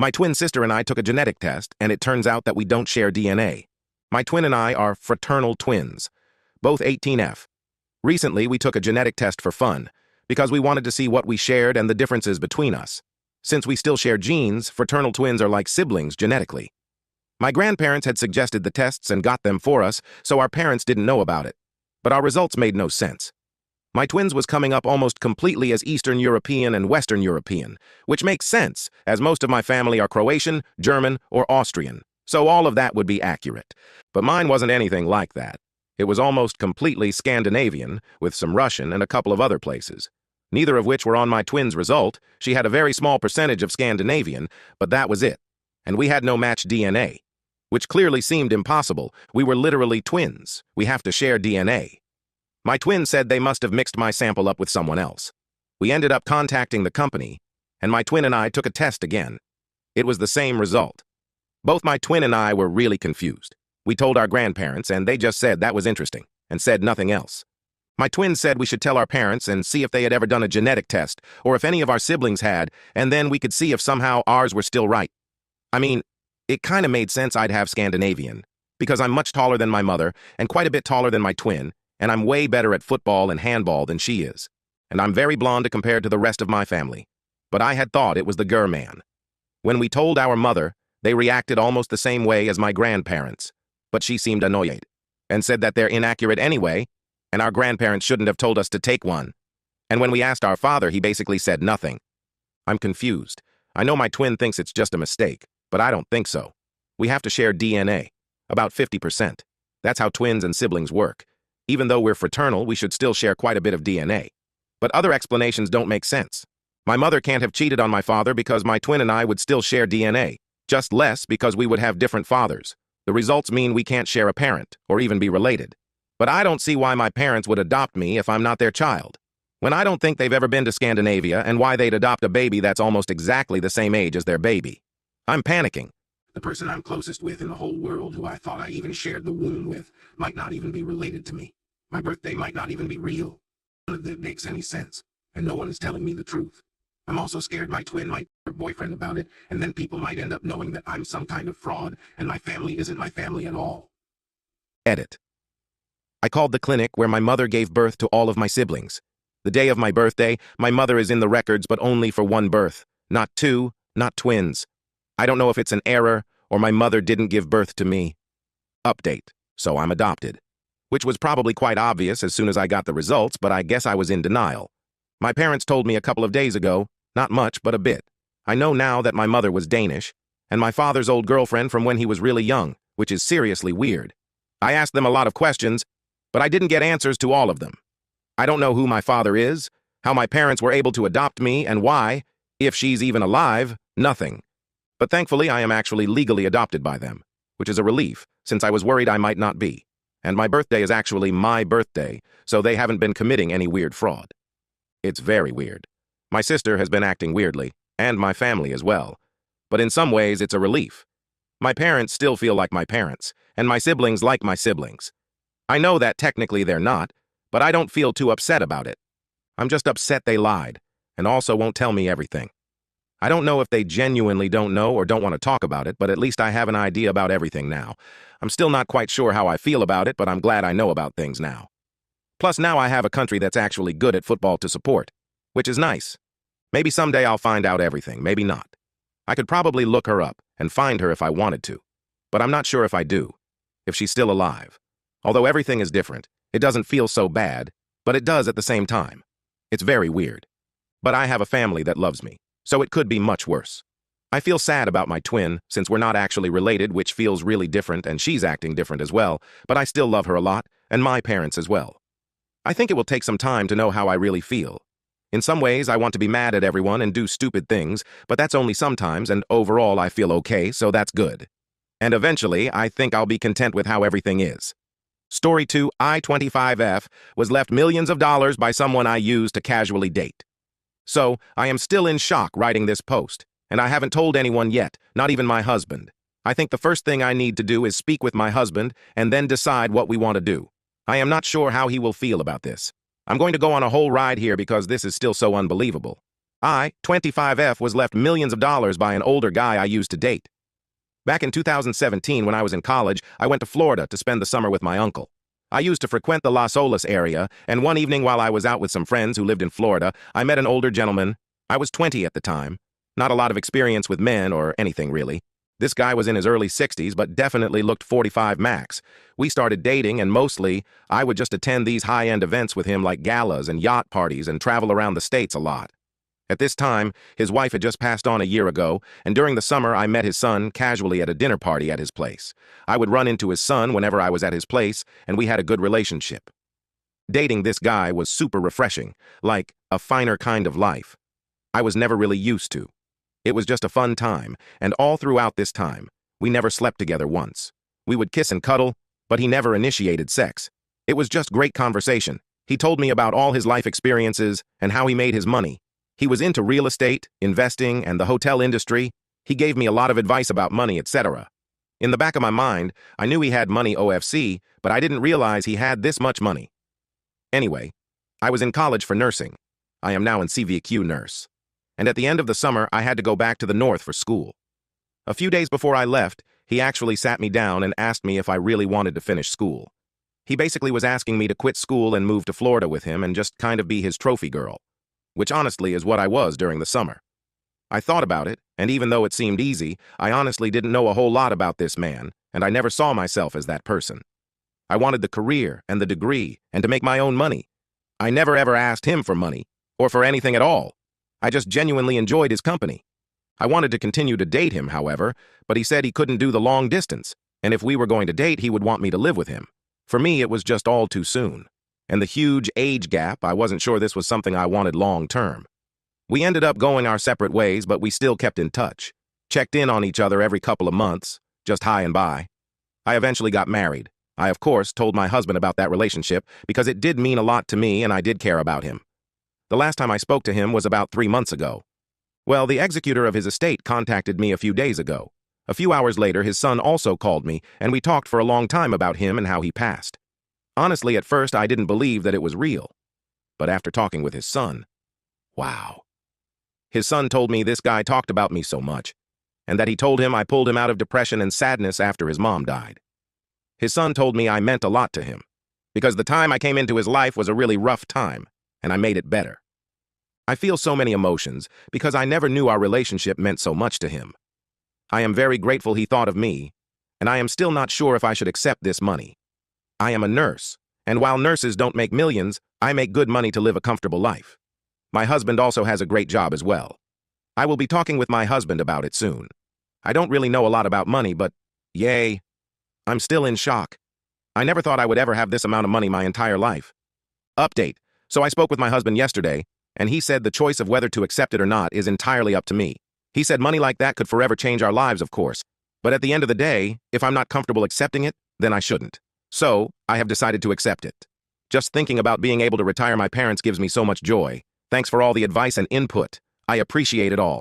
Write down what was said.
My twin sister and I took a genetic test, and it turns out that we don't share DNA. My twin and I are fraternal twins, both 18F. Recently, we took a genetic test for fun, because we wanted to see what we shared and the differences between us. Since we still share genes, fraternal twins are like siblings genetically. My grandparents had suggested the tests and got them for us, so our parents didn't know about it. But our results made no sense. My twins was coming up almost completely as Eastern European and Western European, which makes sense, as most of my family are Croatian, German, or Austrian, so all of that would be accurate. But mine wasn't anything like that. It was almost completely Scandinavian, with some Russian and a couple of other places. Neither of which were on my twin's result. She had a very small percentage of Scandinavian, but that was it. And we had no matched DNA, which clearly seemed impossible. We were literally twins. We have to share DNA. My twin said they must have mixed my sample up with someone else. We ended up contacting the company, and my twin and I took a test again. It was the same result. Both my twin and I were really confused. We told our grandparents, and they just said that was interesting, and said nothing else. My twin said we should tell our parents and see if they had ever done a genetic test, or if any of our siblings had, and then we could see if somehow ours were still right. I mean, it kind of made sense I'd have Scandinavian, because I'm much taller than my mother, and quite a bit taller than my twin, and I'm way better at football and handball than she is. And I'm very blonde compared to the rest of my family. But I had thought it was the Ger-man. When we told our mother, they reacted almost the same way as my grandparents. But she seemed annoyed, and said that they're inaccurate anyway, and our grandparents shouldn't have told us to take one. And when we asked our father, he basically said nothing. I'm confused. I know my twin thinks it's just a mistake, but I don't think so. We have to share DNA, about 50%. That's how twins and siblings work. Even though we're fraternal, we should still share quite a bit of DNA. But other explanations don't make sense. My mother can't have cheated on my father because my twin and I would still share DNA, just less because we would have different fathers. The results mean we can't share a parent, or even be related. But I don't see why my parents would adopt me if I'm not their child. When I don't think they've ever been to Scandinavia, and why they'd adopt a baby that's almost exactly the same age as their baby. I'm panicking. The person I'm closest with in the whole world, who I thought I even shared the womb with, might not even be related to me. My birthday might not even be real. None of that makes any sense, and no one is telling me the truth. I'm also scared my twin might tell her boyfriend about it, and then people might end up knowing that I'm some kind of fraud, and my family isn't my family at all. Edit. I called the clinic where my mother gave birth to all of my siblings. The day of my birthday, my mother is in the records, but only for one birth. Not two, not twins. I don't know if it's an error, or my mother didn't give birth to me. Update. So I'm adopted. Which was probably quite obvious as soon as I got the results, but I guess I was in denial. My parents told me a couple of days ago, not much, but a bit. I know now that my mother was Danish, and my father's old girlfriend from when he was really young, which is seriously weird. I asked them a lot of questions, but I didn't get answers to all of them. I don't know who my father is, how my parents were able to adopt me, and why, if she's even alive, nothing. But thankfully, I am actually legally adopted by them, which is a relief, since I was worried I might not be. And my birthday is actually my birthday, so they haven't been committing any weird fraud. It's very weird. My sister has been acting weirdly, and my family as well. But in some ways, it's a relief. My parents still feel like my parents, and my siblings like my siblings. I know that technically they're not, but I don't feel too upset about it. I'm just upset they lied, and also won't tell me everything. I don't know if they genuinely don't know or don't want to talk about it, but at least I have an idea about everything now. I'm still not quite sure how I feel about it, but I'm glad I know about things now. Plus, now I have a country that's actually good at football to support, which is nice. Maybe someday I'll find out everything, maybe not. I could probably look her up and find her if I wanted to, but I'm not sure if I do, if she's still alive. Although everything is different, it doesn't feel so bad, but it does at the same time. It's very weird. But I have a family that loves me, so it could be much worse. I feel sad about my twin, since we're not actually related, which feels really different, and she's acting different as well, but I still love her a lot, and my parents as well. I think it will take some time to know how I really feel. In some ways, I want to be mad at everyone and do stupid things, but that's only sometimes, and overall I feel okay, so that's good. And eventually, I think I'll be content with how everything is. Story 2, I-25F, was left millions of dollars by someone I used to casually date. So, I am still in shock writing this post, and I haven't told anyone yet, not even my husband. I think the first thing I need to do is speak with my husband and then decide what we want to do. I am not sure how he will feel about this. I'm going to go on a whole ride here because this is still so unbelievable. I, 25F, was left millions of dollars by an older guy I used to date. Back in 2017, when I was in college, I went to Florida to spend the summer with my uncle. I used to frequent the Las Olas area, and one evening while I was out with some friends who lived in Florida, I met an older gentleman. I was 20 at the time. Not a lot of experience with men or anything, really. This guy was in his early 60s, but definitely looked 45 max. We started dating, and mostly, I would just attend these high-end events with him like galas and yacht parties and travel around the States a lot. At this time, his wife had just passed on a year ago, and during the summer I met his son casually at a dinner party at his place. I would run into his son whenever I was at his place, and we had a good relationship. Dating this guy was super refreshing, like a finer kind of life. I was never really used to. It was just a fun time, and all throughout this time, we never slept together once. We would kiss and cuddle, but he never initiated sex. It was just great conversation. He told me about all his life experiences and how he made his money. He was into real estate, investing, and the hotel industry. He gave me a lot of advice about money, etc. In the back of my mind, I knew he had money OFC, but I didn't realize he had this much money. Anyway, I was in college for nursing. I am now in CVQ nurse. And at the end of the summer, I had to go back to the north for school. A few days before I left, he actually sat me down and asked me if I really wanted to finish school. He basically was asking me to quit school and move to Florida with him and just kind of be his trophy girl. Which honestly is what I was during the summer. I thought about it, and even though it seemed easy, I honestly didn't know a whole lot about this man, and I never saw myself as that person. I wanted the career and the degree, and to make my own money. I never ever asked him for money, or for anything at all. I just genuinely enjoyed his company. I wanted to continue to date him, however, but he said he couldn't do the long distance, and if we were going to date, he would want me to live with him. For me, it was just all too soon. And the huge age gap, I wasn't sure this was something I wanted long term. We ended up going our separate ways, but we still kept in touch. Checked in on each other every couple of months, just hi and bye. I eventually got married. I, of course, told my husband about that relationship because it did mean a lot to me and I did care about him. The last time I spoke to him was about 3 months ago. Well, the executor of his estate contacted me a few days ago. A few hours later, his son also called me, and we talked for a long time about him and how he passed. Honestly, at first, I didn't believe that it was real. But after talking with his son, wow. His son told me this guy talked about me so much, and that he told him I pulled him out of depression and sadness after his mom died. His son told me I meant a lot to him, because the time I came into his life was a really rough time, and I made it better. I feel so many emotions because I never knew our relationship meant so much to him. I am very grateful he thought of me, and I am still not sure if I should accept this money. I am a nurse, and while nurses don't make millions, I make good money to live a comfortable life. My husband also has a great job as well. I will be talking with my husband about it soon. I don't really know a lot about money, but yay, I'm still in shock. I never thought I would ever have this amount of money my entire life. Update. So I spoke with my husband yesterday, and he said the choice of whether to accept it or not is entirely up to me. He said money like that could forever change our lives, of course. But at the end of the day, if I'm not comfortable accepting it, then I shouldn't. So, I have decided to accept it. Just thinking about being able to retire my parents gives me so much joy. Thanks for all the advice and input. I appreciate it all.